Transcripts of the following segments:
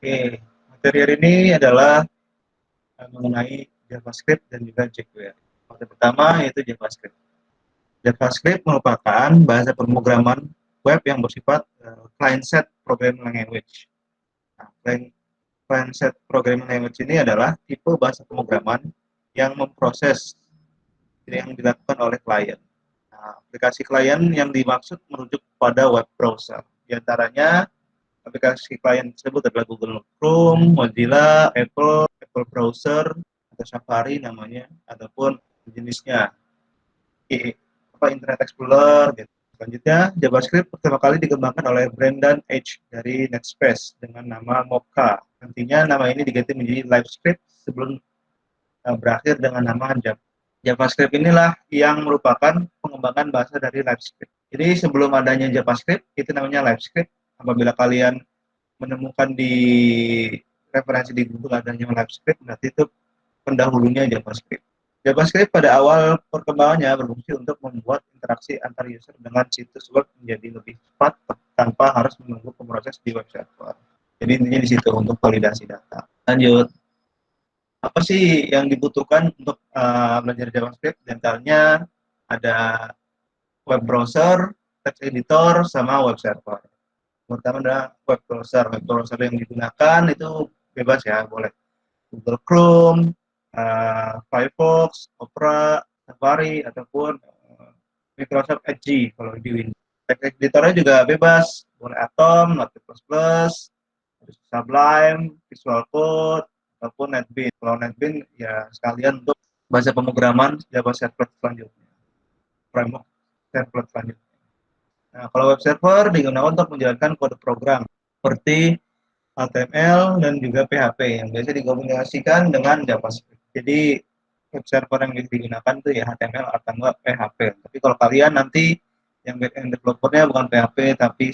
Oke, materi hari ini adalah mengenai JavaScript dan juga jQuery. Materi pertama yaitu JavaScript. JavaScript merupakan bahasa pemrograman web yang bersifat client-side programming language. Nah, client-side programming language ini adalah tipe bahasa pemrograman yang memproses yang dilakukan oleh klien. Nah, aplikasi klien yang dimaksud merujuk pada web browser. Di antaranya aplikasi klien tersebut adalah Google Chrome, Mozilla, Apple Browser, atau Safari namanya, ataupun jenisnya Internet Explorer. Gitu. Selanjutnya, JavaScript pertama kali dikembangkan oleh Brendan H. dari Netspace dengan nama Mocha. Nantinya nama ini diganti menjadi LiveScript sebelum berakhir dengan nama JavaScript inilah yang merupakan pengembangan bahasa dari LiveScript. Jadi sebelum adanya JavaScript, itu namanya LiveScript. Apabila kalian menemukan di referensi di Google adanya LiveScript, berarti itu pendahulunya JavaScript. JavaScript pada awal perkembangannya berfungsi untuk membuat interaksi antar user dengan situs web menjadi lebih cepat tanpa harus menunggu pemroses di web server. Jadi intinya di situ untuk validasi data. Lanjut, apa sih yang dibutuhkan untuk belajar JavaScript? Di antaranya ada web browser, text editor, sama web server. Pertama adalah web browser. Web browser yang digunakan itu bebas ya, boleh Google Chrome, Firefox, Opera, Safari, ataupun Microsoft Edge kalau di Windows. Text editornya juga bebas, boleh Atom, Notepad++, Sublime, Visual Code, ataupun NetBeans. Kalau NetBeans ya sekalian untuk bahasa pemrograman Java servlet selanjutnya, framework servlet selanjutnya. Nah, kalau web server digunakan untuk menjalankan kode program seperti HTML dan juga PHP yang biasa dikomunikasikan dengan JavaScript. Jadi web server yang digunakan itu ya HTML atau enggak PHP. Tapi kalau kalian nanti yang backend developernya bukan PHP tapi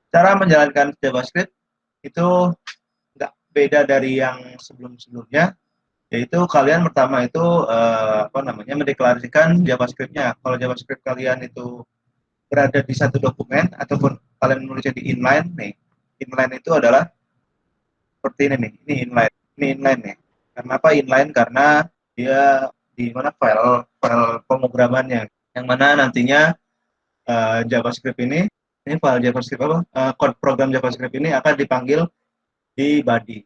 cara menjalankan JavaScript itu nggak beda dari yang sebelum-sebelumnya, yaitu kalian pertama itu mendeklarasikan JavaScript-nya. Kalau JavaScript kalian itu berada di satu dokumen ataupun kalian menulisnya di inline nih. Inline itu adalah seperti ini nih, ini inline nih. Kenapa inline? Karena dia di mana file pemrogramannya, yang mana nantinya JavaScript ini file JavaScript kode program JavaScript ini akan dipanggil di body.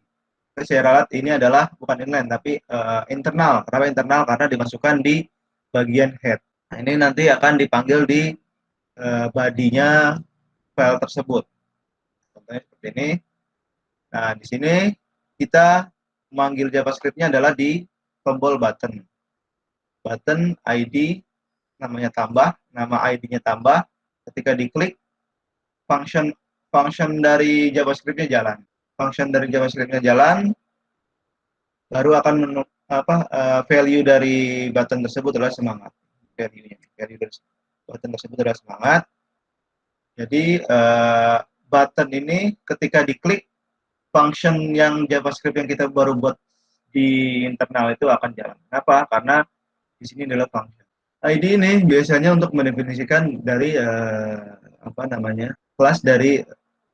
Saya ralat ini adalah bukan inline tapi internal. Kenapa internal? Karena dimasukkan di bagian head. Nah, ini nanti akan dipanggil di body-nya file tersebut. Contohnya seperti ini. Nah, di sini kita memanggil JavaScript-nya adalah di tombol button. Button ID namanya tambah, nama ID-nya tambah. Ketika diklik, function dari JavaScript-nya jalan. Function dari JavaScript-nya jalan, baru akan value dari button tersebut adalah semangat. Value dari button tersebut adalah semangat. Jadi button ini ketika diklik, function yang JavaScript yang kita baru buat di internal itu akan jalan. Kenapa? Karena di sini adalah function. ID ini biasanya untuk mendefinisikan dari kelas dari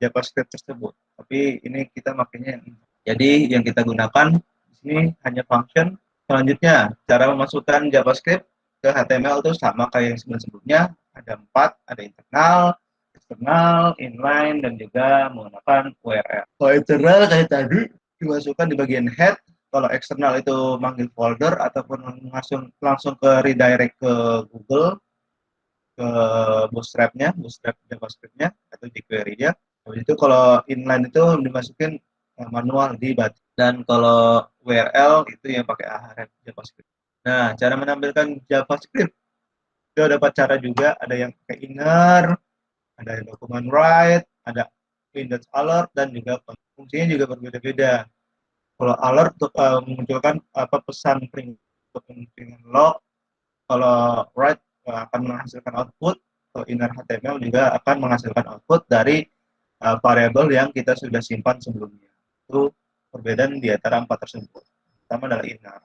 JavaScript tersebut. Tapi ini kita makanya jadi yang kita gunakan di sini hanya function. Selanjutnya cara memasukkan JavaScript ke HTML itu sama kayak yang sebelum-sebelumnya. Ada 4, ada internal, eksternal, inline, dan juga menggunakan URL. Kalau internal kayak tadi dimasukkan di bagian head. Kalau eksternal itu manggil folder ataupun langsung ke redirect ke Google, ke bootstrap JavaScript-nya atau jQuery-nya. Habis itu kalau inline itu dimasukin manual di body. Dan kalau URL itu yang pakai Ahref JavaScript. Nah, cara menampilkan JavaScript itu dapat cara juga, ada yang pakai inner, ada dokumen write, ada Windows alert, dan juga fungsinya juga berbeda-beda. Kalau alert untuk memunculkan pesan untuk memunculkan log, kalau write akan menghasilkan output, kalau inner HTML juga akan menghasilkan output dari variabel yang kita sudah simpan sebelumnya. Itu perbedaan di antara 4 tersebut. Pertama adalah inner.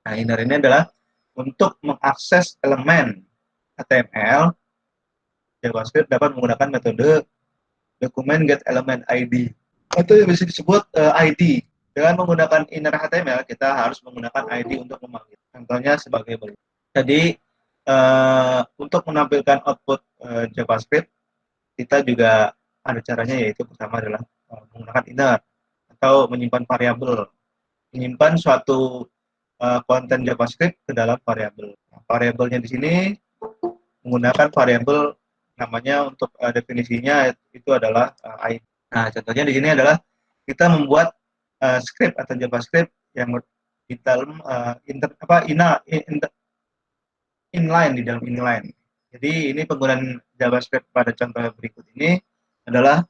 Nah, inner ini adalah untuk mengakses elemen HTML, JavaScript dapat menggunakan metode dokumen get element ID. Itu yang bisa disebut ID. Dengan menggunakan inner HTML, kita harus menggunakan ID untuk memanggil. Contohnya sebagai berikut. Jadi untuk menampilkan output JavaScript, kita juga ada caranya, yaitu pertama adalah menggunakan inner atau menyimpan variabel, menyimpan suatu konten JavaScript ke dalam variabel. Nah, variabelnya di sini menggunakan variabel, namanya untuk definisinya itu adalah ID. Nah, contohnya di sini adalah kita membuat script atau JavaScript yang di dalam inline, di dalam inline. Jadi ini penggunaan JavaScript pada contoh berikut ini adalah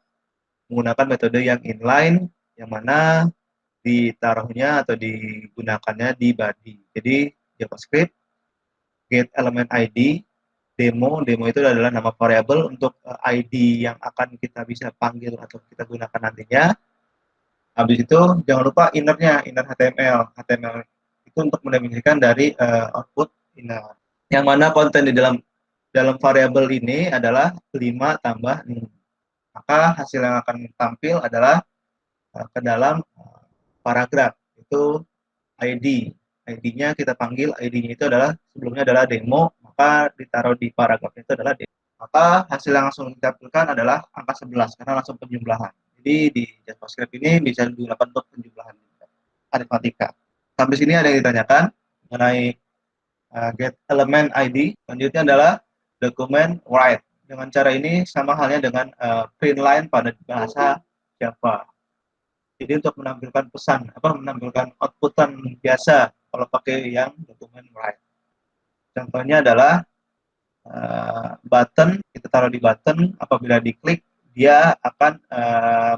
menggunakan metode yang inline, yang mana ditaruhnya atau digunakannya di body. Jadi JavaScript get element ID, demo itu adalah nama variabel untuk ID yang akan kita bisa panggil atau kita gunakan nantinya. Habis itu jangan lupa innernya, inner HTML. HTML itu untuk mendefinisikan dari output inner. Yang mana konten di dalam variabel ini adalah 5 tambah 6. Maka hasil yang akan tampil adalah ke dalam paragraf, itu ID. ID-nya kita panggil, ID-nya itu adalah sebelumnya adalah demo, maka ditaruh di paragraf itu adalah demo. Maka hasil yang langsung ditampilkan adalah angka 11 karena langsung penjumlahan. Jadi di JavaScript ini bisa digunakan untuk penjumlahan aritmatika. Sampai sini ada yang ditanyakan mengenai get element ID. Selanjutnya adalah document write. Dengan cara ini sama halnya dengan print line pada bahasa Java. Jadi untuk menampilkan pesan, menampilkan outputan biasa kalau pakai yang document write. Contohnya adalah button, kita taruh di button, apabila diklik dia akan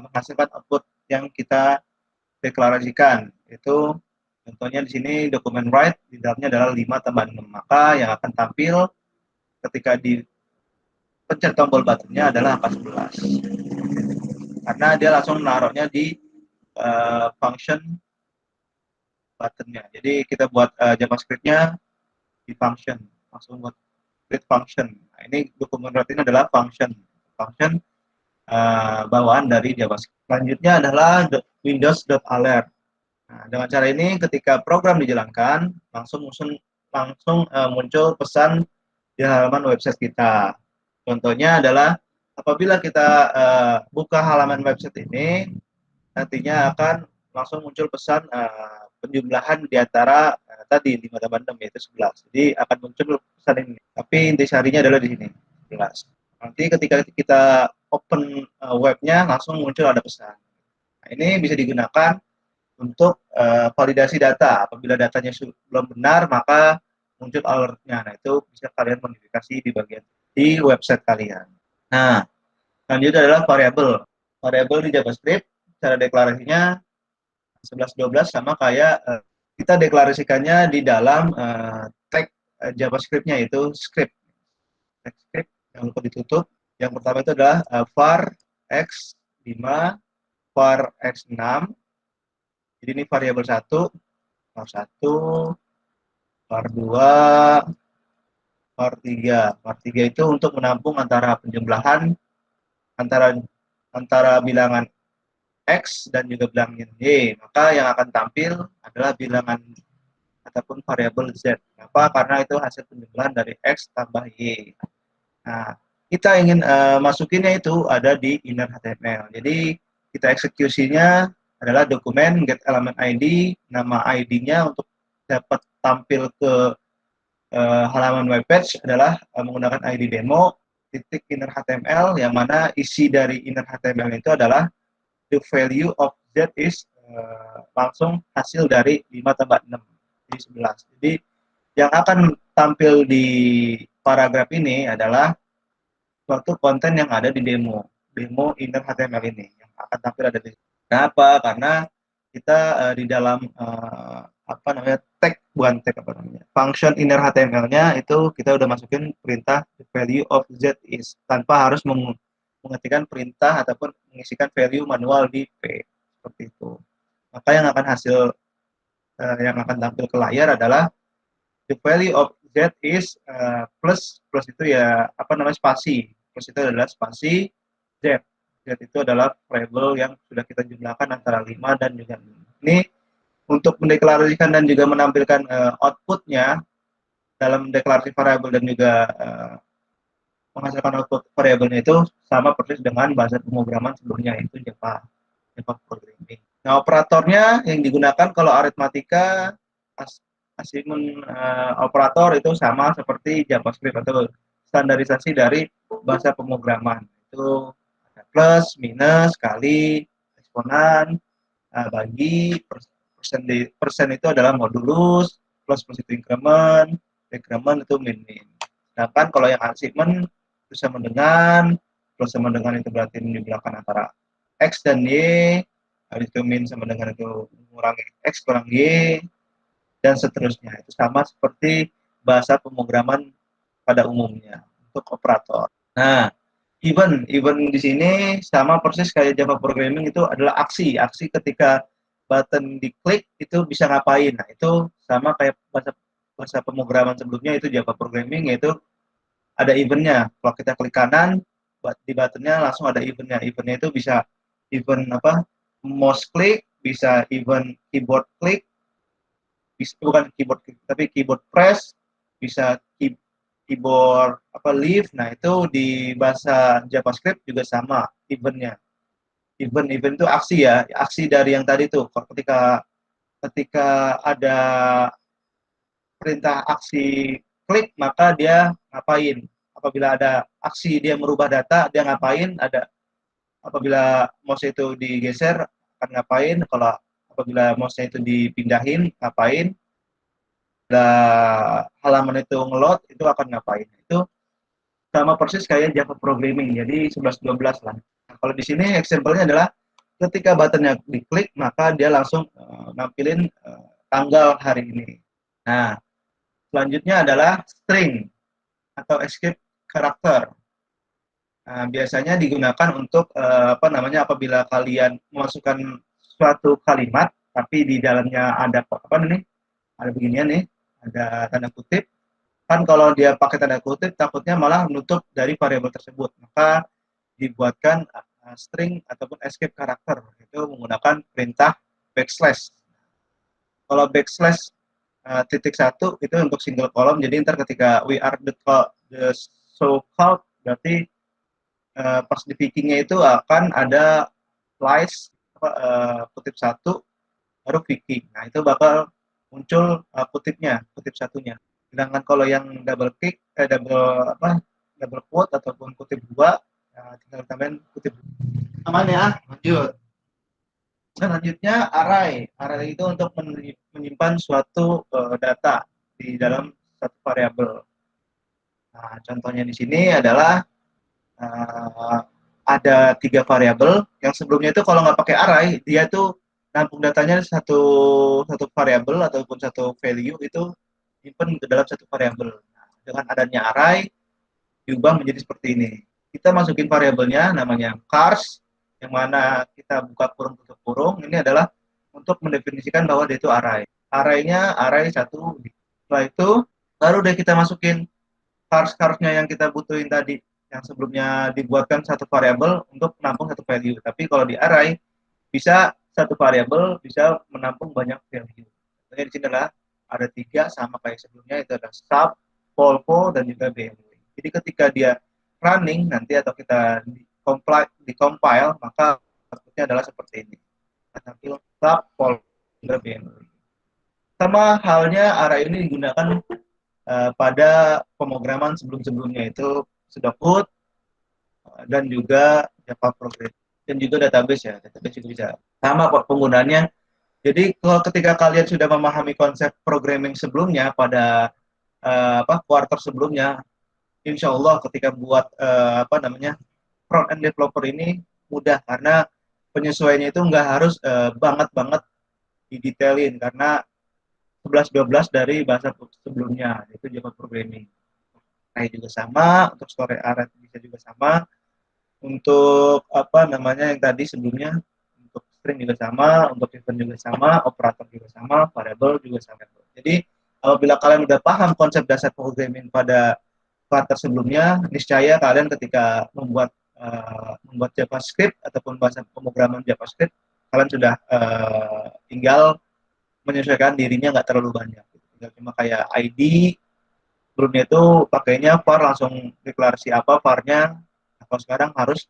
menghasilkan output yang kita deklarasikan. Itu contohnya di sini dokumen write, di dalamnya adalah 5 tambah 6. Maka yang akan tampil ketika dipencet tombol buttonnya adalah angka 11. Karena dia langsung menaruhnya di function buttonnya. Jadi kita buat JavaScript-nya di function, langsung buat create function. Nah, ini dokumen write ini adalah function bawaan dari JavaScript. Selanjutnya adalah Windows.alert. Nah, dengan cara ini ketika program dijalankan langsung muncul pesan di halaman website kita. Contohnya adalah apabila kita buka halaman website ini, nantinya akan langsung muncul pesan penjumlahan di antara tadi 5 tambah 6 yaitu 11. Jadi akan muncul pesan ini. Tapi intisarinya adalah di sini 11. Nanti ketika kita open webnya langsung muncul ada pesan. Nah, ini bisa digunakan untuk validasi data. Apabila datanya belum benar, maka muncul alertnya. Nah, itu bisa kalian modifikasi di bagian di website kalian. Nah, selanjutnya adalah variabel. Variabel di JavaScript, cara deklarasinya 11-12 sama kayak kita deklarasikannya di dalam tag JavaScript-nya, yaitu script. Tag script yang lupa ditutup. Yang pertama itu adalah var x5, var x6. Jadi ini variabel 1, var 1, var 2, var 3. Var 3 itu untuk menampung antara penjumlahan antara bilangan X dan juga bilangan Y. Maka yang akan tampil adalah bilangan ataupun variabel Z. Kenapa? Karena itu hasil penjumlahan dari X tambah Y. Nah, kita ingin masukinnya itu ada di inner HTML. Jadi kita eksekusinya adalah dokumen get element ID, nama ID-nya untuk dapat tampil ke halaman webpage adalah menggunakan ID demo titik inner HTML, yang mana isi dari inner HTML itu adalah the value of Z is langsung hasil dari 5 tambah 6 jadi 11. Jadi yang akan tampil di paragraf ini adalah suatu konten yang ada di demo inner HTML ini yang akan tampil ada di. Kenapa? Karena kita di dalam tag, bukan tag, function inner HTML-nya itu kita udah masukin perintah the value of Z is tanpa harus mengetikkan perintah ataupun mengisikan value manual di P, seperti itu. Maka yang akan yang akan tampil ke layar adalah the value of Z is plus itu ya spasi, plus itu adalah spasi Z Create itu adalah variabel yang sudah kita jumlahkan antara 5 dan juga 6. Ini untuk mendeklarasikan dan juga menampilkan outputnya dalam deklarasi variabel dan juga menghasilkan output variabelnya itu sama persis dengan bahasa pemrograman sebelumnya, itu Java Programming. Nah, operatornya yang digunakan kalau aritmatika, assignment operator itu sama seperti JavaScript atau standarisasi dari bahasa pemrograman. Itu ada plus, minus, kali, eksponan, bagi, persen itu adalah modulus, plus itu increment, decrement itu min-min. Sedangkan kalau yang assignment itu sama dengan, plus sama dengan itu berarti menjumlahkan antara X dan Y, itu min sama dengan itu mengurangi X kurang Y, dan seterusnya. Itu sama seperti bahasa pemrograman pada umumnya untuk operator. Nah, event di sini sama persis kayak Java Programming, itu adalah aksi ketika button diklik itu bisa ngapain. Nah, itu sama kayak bahasa pemrograman sebelumnya, itu Java Programming, yaitu ada eventnya. Kalau kita klik kanan di buttonnya langsung ada eventnya. Eventnya itu bisa event mouse click, bisa event keyboard click, bukan keyboard click, tapi keyboard press, bisa keyboard leave. Nah, itu di bahasa JavaScript juga sama eventnya. Event itu aksi ya, aksi dari yang tadi tuh. Ketika ada perintah aksi klik, maka dia ngapain. Apabila ada aksi dia merubah data, dia ngapain. Apabila mouse itu digeser akan ngapain. Kalau apabila mouse itu dipindahin ngapain. Bila halaman itu ngeload itu akan ngapain. Itu sama persis kayak Java Programming. Jadi 11-12 lah. Nah, kalau di sini example-nya adalah ketika buttonnya diklik, maka dia langsung nampilin tanggal hari ini. Nah, selanjutnya adalah string atau escape karakter. Nah, biasanya digunakan untuk apabila kalian memasukkan suatu kalimat tapi di dalamnya ada ada beginian nih, ada tanda kutip. Kan kalau dia pakai tanda kutip takutnya malah menutup dari variabel tersebut. Maka dibuatkan string ataupun escape karakter, itu menggunakan perintah backslash. Kalau backslash titik satu itu untuk single column, jadi ntar ketika we are the so called, berarti pas di pickingnya itu akan ada slice kutip satu baru picking. Nah, itu bakal muncul kutip satunya. Sedangkan kalau yang double double quote ataupun kutip dua, tinggal tambahin kutip namanya. Lanjut. Selanjutnya array itu untuk menyimpan suatu data di dalam satu variabel. Nah, contohnya di sini adalah ada 3 variabel. Yang sebelumnya itu kalau nggak pakai array, dia tuh nampung datanya satu variabel ataupun satu value itu simpan ke dalam satu variabel. Nah, dengan adanya array diubah menjadi seperti ini. Kita masukin variabelnya namanya cars, yang mana kita buka kurung tutup kurung. Ini adalah untuk mendefinisikan bahwa dia itu array. Array-nya array 1. Setelah itu baru deh kita masukin cars-nya yang kita butuhin tadi, yang sebelumnya dibuatkan satu variabel untuk menampung satu value. Tapi kalau di array bisa satu variabel bisa menampung banyak value. Contohnya di sini adalah ada 3 sama kayak sebelumnya, itu ada sub, polvo, dan juga BMW. Jadi ketika dia running nanti atau kita di-compile, maka outputnya adalah seperti ini. Tampil sub, polvo, juga BMW. Sama halnya array ini digunakan pada pemrograman sebelum-sebelumnya, itu Sudoku dan juga Java Programming dan juga database ya, database juga bisa sama kok penggunaannya. Jadi kalau ketika kalian sudah memahami konsep programming sebelumnya pada quarter sebelumnya, insya Allah ketika buat front end developer ini mudah, karena penyesuaiannya itu nggak harus banget didetailin, karena 11-12 dari bahasa sebelumnya, itu Java Programming. Array juga sama, untuk storage array bisa juga sama, untuk yang tadi sebelumnya, untuk string juga sama, untuk event juga sama, operator juga sama, variable juga sama. Jadi apabila kalian udah paham konsep dasar programming pada quarter sebelumnya, niscaya kalian ketika membuat membuat JavaScript ataupun bahasa pemrograman JavaScript, kalian sudah tinggal menyesuaikan dirinya, nggak terlalu banyak. Tinggal cuma kayak ID, sebelumnya itu pakainya var, langsung deklarasi apa var-nya. Kalau sekarang harus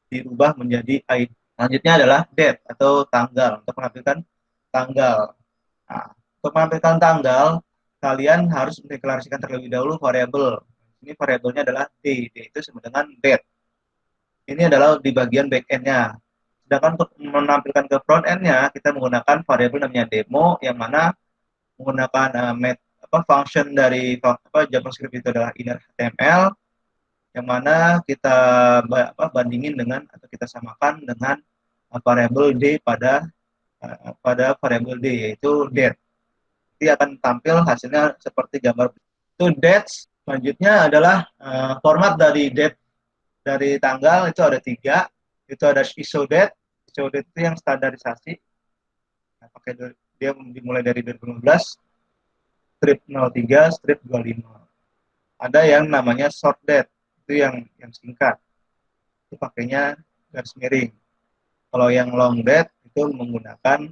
dirubah menjadi ID. Selanjutnya adalah date atau tanggal, untuk menampilkan tanggal. Nah, untuk menampilkan tanggal, kalian harus mendeklarasikan terlebih dahulu variabel. Ini variabelnya adalah D. D itu sama dengan date. Ini adalah di bagian back end-nya. Sedangkan untuk menampilkan ke front end-nya, kita menggunakan variabel namanya demo, yang mana menggunakan function dari JavaScript itu adalah inner HTML, yang mana kita bandingin dengan atau kita samakan dengan variabel D pada variabel D, yaitu date. Nanti akan tampil hasilnya seperti gambar itu date. Selanjutnya adalah format dari date, dari tanggal itu ada 3. Itu ada ISO date. ISO date itu yang standarisasi. Nah, dia dimulai dari 2015, strip 03, strip 25. Ada yang namanya short date, itu yang singkat. Itu pakainya garis miring. Kalau yang long date itu menggunakan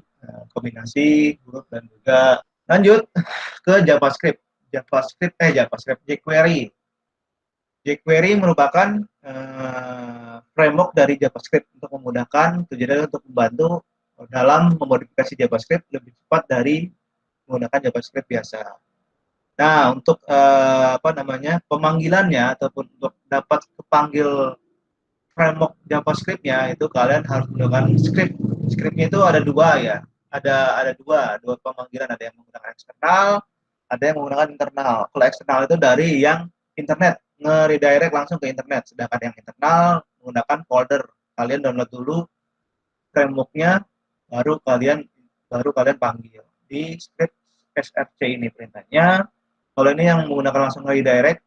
kombinasi huruf dan juga. Lanjut ke JavaScript. jQuery. jQuery merupakan framework dari JavaScript untuk memudahkan, tujuannya untuk membantu dalam memodifikasi JavaScript lebih cepat dari menggunakan JavaScript biasa. Nah, untuk pemanggilannya ataupun untuk dapat kepanggil framework JavaScript-nya itu kalian harus menggunakan script. Script-nya itu ada 2 ya. Ada dua pemanggilan, ada yang menggunakan eksternal, ada yang menggunakan internal. Kalau eksternal itu dari yang internet, nge-redirect langsung ke internet. Sedangkan yang internal menggunakan folder. Kalian download dulu framework-nya, baru kalian panggil. Di script src ini perintahnya. Kalau ini yang menggunakan langsung redirect,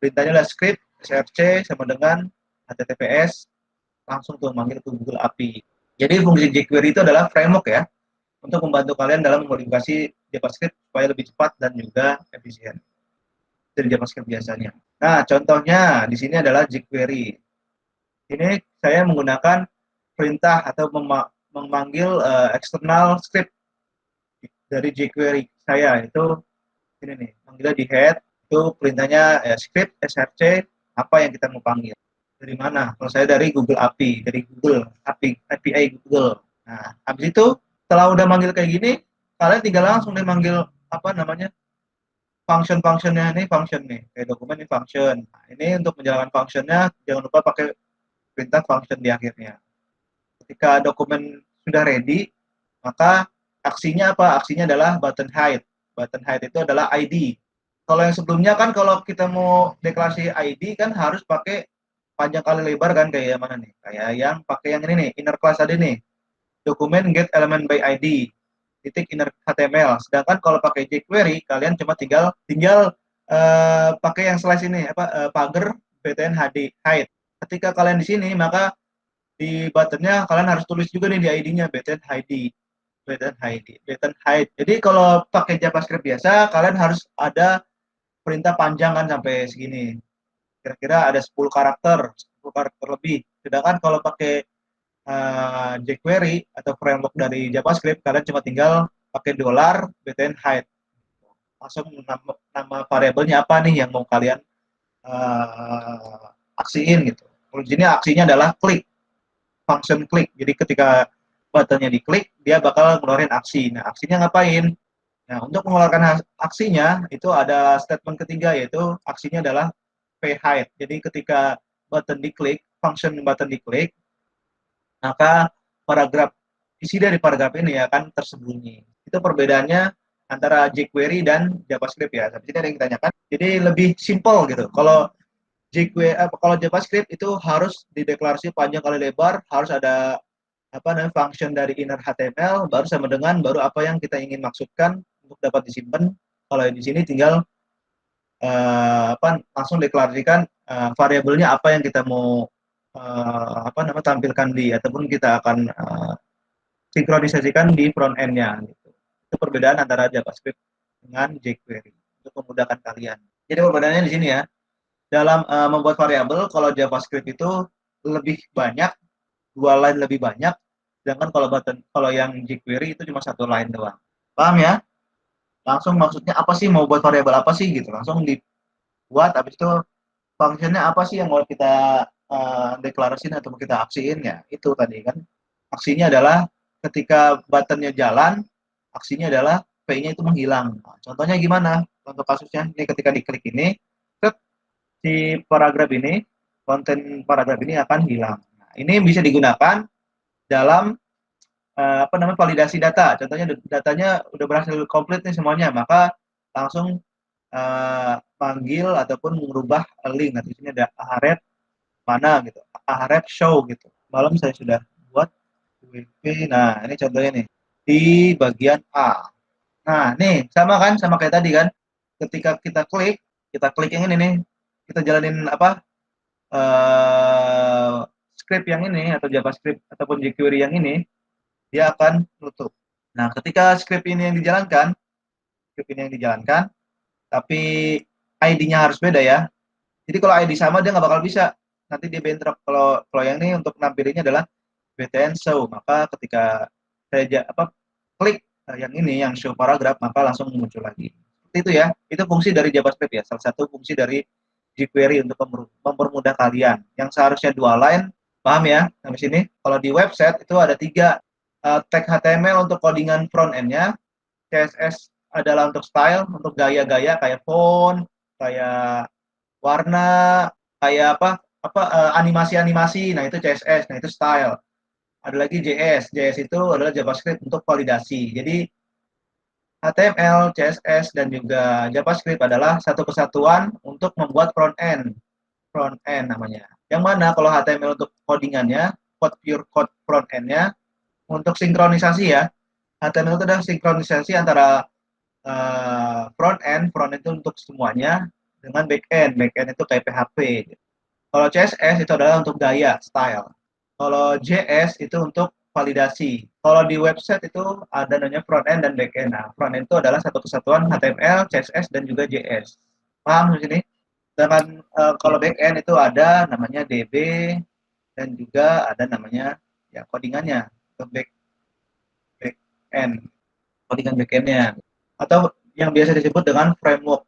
perintahnya adalah script src sama dengan https, langsung tuh manggil ke Google API. Jadi fungsi jQuery itu adalah framework ya, untuk membantu kalian dalam memodifikasi JavaScript supaya lebih cepat dan juga efisien dari JavaScript biasanya. Nah, contohnya di sini adalah jQuery. Ini saya menggunakan perintah atau memanggil eksternal script dari jQuery saya, itu ini nih, panggilnya di head, itu perintahnya script src, apa yang kita mau panggil. Dari mana? Kalau saya dari Google API, dari Google API Google. Nah, habis itu setelah udah manggil kayak gini, kalian tinggal langsung nih manggil function-functionnya ini, function nih, kayak dokumen ini function. Nah, ini untuk menjalankan functionnya jangan lupa pakai perintah function di akhirnya. Ketika dokumen sudah ready, maka aksinya apa? Aksinya adalah button hide. Button hide itu adalah ID. Kalau yang sebelumnya kan kalau kita mau deklarasi ID kan harus pakai panjang kali lebar kan, kayak yang mana nih? Kayak yang pakai yang ini nih, inner class tadi nih. Dokumen get element by ID titik inner HTML. Sedangkan kalau pakai jQuery kalian cuma tinggal pakai yang slash ini pagar btn hide. Ketika kalian di sini, maka di buttonnya kalian harus tulis juga nih di ID-nya btn hide. Jadi kalau pakai JavaScript biasa kalian harus ada perintah panjang kan sampai segini. Kira-kira ada 10 karakter lebih. Sedangkan kalau pakai jQuery atau framework dari JavaScript, kalian cuma tinggal pakai $btn hide. Langsung nama variabelnya apa nih yang mau kalian aksiin gitu. Kalau di sini aksinya adalah klik, function klik. Jadi ketika buttonnya diklik, dia bakal ngeluarin aksi. Nah, aksinya ngapain? Nah, untuk mengeluarkan aksinya itu ada statement ketiga, yaitu aksinya adalah phide. Jadi ketika button diklik, function button diklik, maka paragraf isi dari paragraf ini akan tersembunyi. Itu perbedaannya antara jQuery dan JavaScript ya. Tapi ada yang ditanyakan. Jadi lebih simple gitu. Kalau JavaScript itu harus dideklarasi panjang kali lebar, harus ada function dari inner HTML, baru apa yang kita ingin maksudkan untuk dapat disimpan. Kalau di sini tinggal langsung deklarasikan variabelnya apa yang kita mau tampilkan ataupun kita akan sinkronisasikan di front end-nya gitu. Itu perbedaan antara JavaScript dengan jQuery untuk memudahkan kalian. Jadi perbedaannya di sini ya. dalam membuat variabel, kalau JavaScript itu lebih banyak, 2 line lebih banyak, sedangkan kalau yang jQuery itu cuma 1 line doang. Paham ya? Langsung maksudnya apa sih, mau buat variabel apa sih gitu, langsung dibuat, habis itu fungsinya apa sih yang mau kita deklarasiin atau mau kita aksiin ya, itu tadi kan. Aksinya adalah ketika buttonnya jalan, aksinya adalah V-nya itu menghilang. Nah, contohnya gimana? Contoh kasusnya, ini ketika diklik ini, si paragraf ini, konten paragraf ini akan hilang. Nah, ini bisa digunakan dalam apa namanya, validasi data. Contohnya datanya udah berhasil komplit nih semuanya, maka langsung panggil ataupun merubah link. Nah, di sini ada ahref mana gitu, ahref show gitu. Malam saya sudah buat WP. Nah, ini contohnya nih di bagian A. Nah, nih sama kan, sama kayak tadi kan. Ketika kita klik yang ini nih, kita jalanin apa, eh, script yang ini atau JavaScript ataupun jQuery yang ini, dia akan tutup. Nah, ketika script ini yang dijalankan, tapi ID-nya harus beda ya. Jadi kalau ID sama dia nggak bakal bisa. Nanti dia bentrok. Kalau yang ini untuk nampilinnya adalah btn show. Maka ketika saya klik yang ini yang show paragraph, maka langsung muncul lagi. Seperti itu ya. Itu fungsi dari JavaScript ya. Salah satu fungsi dari jQuery untuk mempermudah kalian. Yang seharusnya 2 line, paham ya sampai sini? Kalau di website itu ada 3 tag HTML untuk codingan front end-nya, CSS adalah untuk style, untuk gaya-gaya kayak font, kayak warna, kayak animasi-animasi. Nah, itu CSS, nah itu style. Ada lagi JS itu adalah JavaScript untuk validasi. Jadi HTML, CSS, dan juga JavaScript adalah satu kesatuan untuk membuat front end namanya. Yang mana kalau HTML untuk codingannya, pure code front end-nya, untuk sinkronisasi ya. HTML itu adalah sinkronisasi antara front end itu untuk semuanya dengan back end itu kayak PHP. Kalau CSS itu adalah untuk gaya, style. Kalau JS itu untuk validasi. Kalau di website itu ada namanya front end dan back end. Nah, front end itu adalah satu kesatuan HTML, CSS, dan juga JS. Paham di sini? Sedangkan kalau back end itu ada namanya DB dan juga ada namanya ya codingannya untuk back end, codingan back endnya, atau yang biasa disebut dengan framework.